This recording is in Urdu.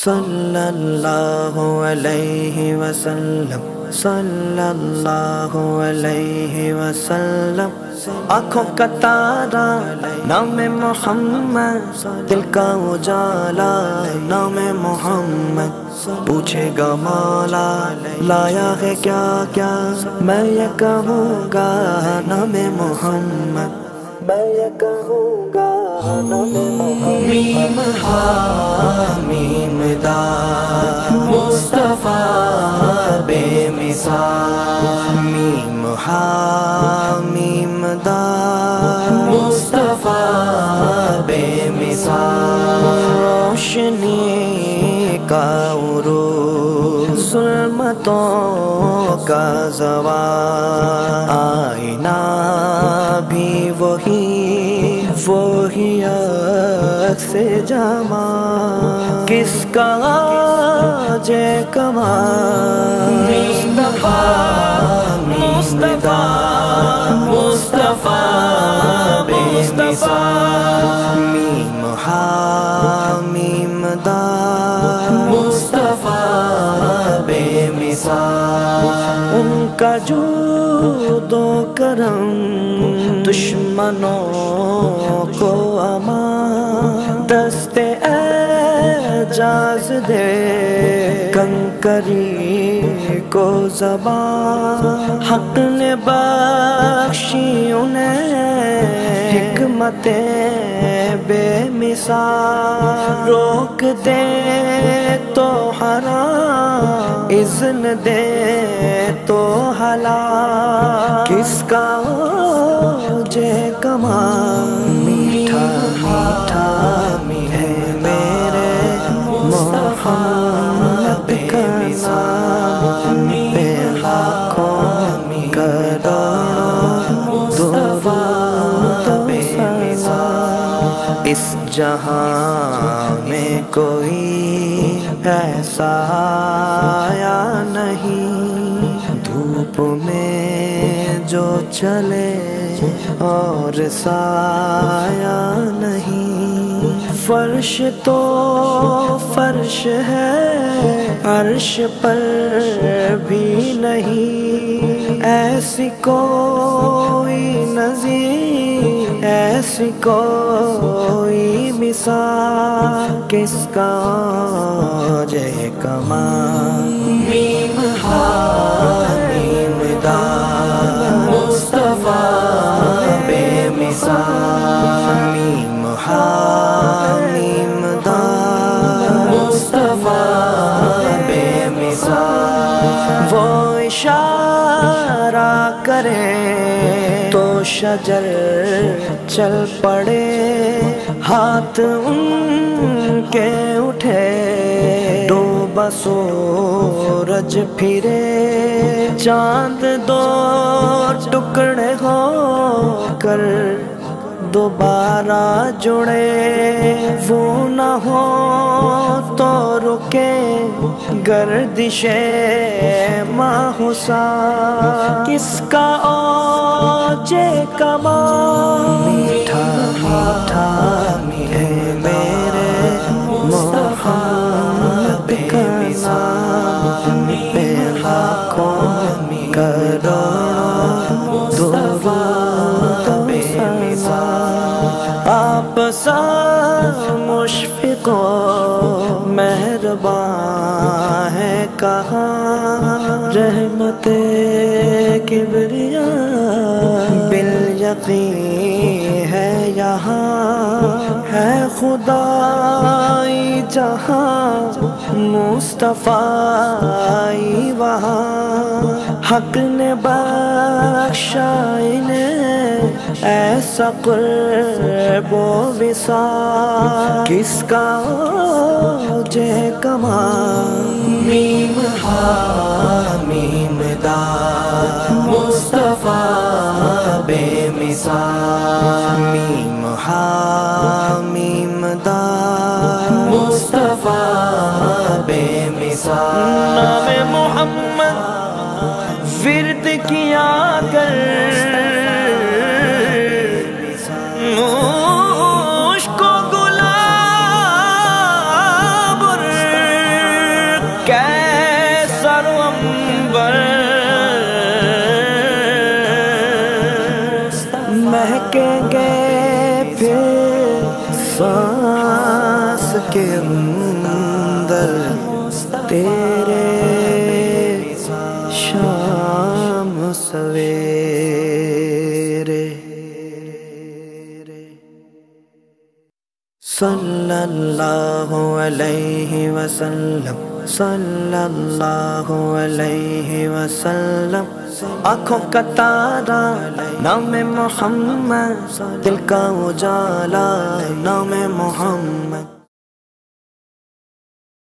صلی اللہ علیہ وسلم، صلی اللہ علیہ وسلم۔ آنکھوں کا تارا نام محمد، دل کا اجالا نام محمد، پوچھے گا مولا لایا ہے کیا کیا، میں یہ کہوں گا نام محمد، میں یہ کہوں گا نام محمد۔ میم ہا میم دا مصطفیٰ بے مثال، میم ہا میم دا مصطفیٰ بے مثال، روشنی کا عروج، ظلمتوں کا زوال، آئینہ بھی وہی عکس جمال، کس کا آج کمال، مصطفیٰ مصطفیٰ بے مثال، میم ہا میم دا مصطفیٰ بے مثال، ان کا جود و کرم دشمنوں کو امان، دست اعجاز دے کنکری کو زبان، حق نے بخشی انہیں حکمت بے مثال، روک دے تو حرام، اذن دے تو حلال، کس کا اوجے کمال، میٹھا میٹھا ہے میرے محمد کا نام، بے لاکھوں کروڑوں درود بے مثال، اس جہاں میں کوئی ایسا آیا نہیں، دھوپ میں جو چلے اور سایہ نہیں، فرش تو فرش ہے عرش پر بھی نہیں، ایسی کوئی نظیر، ایسی کوئی مثال، کس کا جے کمال، میم ہا میم دا مصطفیٰ بے مثال، میم ہا میم دا مصطفیٰ بے مثال، وہ اشارہ کرے تو شجر چل پڑے، ہاتھ ان کے اٹھے ڈوبا سورج پھرے، چاند دو ٹکڑے ہو کر دوبارہ جڑے، وہ نہ ہو تو رکے گردش ماحوسا، کس کا اوج کمال، میٹھا میٹھا ہے میرے محمد کا نام، بے لاکھوں کروڑوں درود بے مثال، آپ سا مشفق و مہربان ہے کہاں، رحمت کبریا بالیقین ہے یہاں، ہے خدائی جہاں مصطفیٰ وہاں، حق نے بخشا انہیں ایسا قرب و وصال، کس کا اوجے کمال، میم ہا میم دا مصطفیٰ بے مثال، میم ہا میم دا مصطفیٰ بے مثال، نام محمد ورد کیا کر مشک و گلاب پھینکیں گے پھر سانس کے اندر تیرے شام سویرے. صلی اللہ علیہ وسلم، صلی اللہ علیہ وسلم. آنکھوں کا تارا نام محمد، دل کا اجالا نام محمد.